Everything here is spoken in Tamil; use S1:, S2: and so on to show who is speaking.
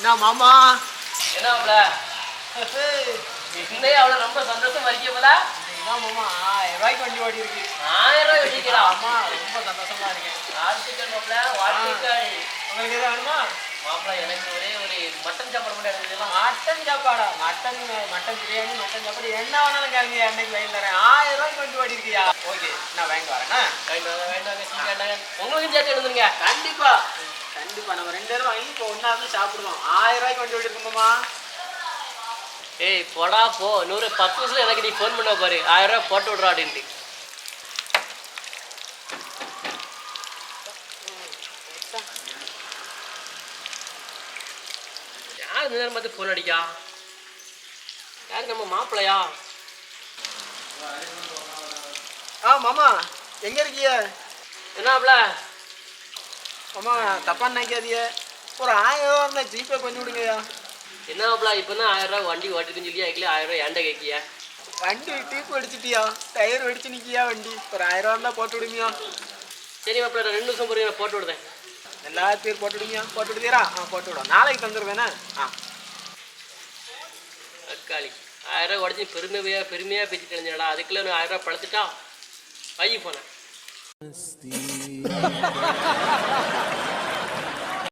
S1: என்ன மாமா
S2: என்ன அவள இன்னைக்கு அவளை ரொம்ப சந்தோஷமா இருக்கீங்கள?
S1: என்ன மாமா 1000 ரூபாய்க்கு வண்டி ஓடி இருக்கு.
S2: 1000 ரூபாய் வச்சிருக்கா?
S1: ஆமா ரொம்ப சந்தோஷமா இருக்கேன்.
S2: வாழ்த்துக்கள் மாப்ள, வாழ்த்துக்கள்.
S1: உங்களுக்கு எதாவது வேணுமா?
S2: மாப்ள எனக்கு ஒரே ஒரு மட்டன் சாப்பாடு மட்டும் எடுத்துக்கலாம்.
S1: மட்டன் சாப்பாடா? மட்டன் பிரியாணி, மட்டன் சாப்பாடு என்ன வேணாலும் கேளுங்க, அன்னைக்கு வாங்கி தரேன். 1000 ரூபாய்க்கு வண்டி ஓடி இருக்கியா? ஓகே நான் வாங்கிட்டு வரேன்.
S2: வேண்டாங்க சீக்கிரம் உங்களுக்கும் சேர்த்து எடுத்துருங்க.
S1: கண்டிப்பா கண்டிப்பா நம்ம 2 பேரும் வாங்கி இப்போ ஒண்ணா இருந்து சாப்பிடுவோம். 1000 ரூபாய்க்கு வண்டி ஓடி இருக்குமாமா?
S2: ஏய் போடா போ, இன்னொரு 10 நிமிஷத்துல எனக்கு நீ ஃபோன் பண்ண பாரு, 1000 ரூபாய் போட்டு விட்றா அப்படின்ட்டு. யார் இந்த நேரம் பார்த்து ஃபோன் அடிக்கா? யார் நம்ம மாப்பிள்ளையா?
S1: மாமா எங்க இருக்கீங்க?
S2: என்னாப்ல?
S1: மாமா தப்பா நினைக்காதீங்க, ஒரு 1000 ரூபா இருந்தா ஜிபே பண்ணி விடுங்கய்யா.
S2: என்னாப்ல இப்போ தான் 1000 ரூபாய் வண்டி ஓட்டுக்குன்னு சொல்லி அதுக்குள்ள 1000 ரூபாய் ஏன்டா கேட்கியா?
S1: வண்டி டீப்பு அடிச்சிட்டியா, டயர் வெடிச்சு நிக்கியா வண்டி, ஒரு 1000 ரூபா இருந்தா போட்டு விடுமியா?
S2: சரி மாப்பிள்ள 2 நிமிஷம் பொறுங்க, நான் போட்டு விடுறேன்.
S1: எல்லாத்தையும் போட்டு விடுமியா? போட்டு விடுதீரா? போட்டு விடும், நாளைக்கு தந்துடுவேண்ணே.
S2: தக்காளி 1000 ரூபாய் உடச்சி பெருமையாக பேசிட்டு தெரிஞ்சடா, அதுக்குள்ள 1000 ரூபாய் பழத்துட்டா வை போனேன்.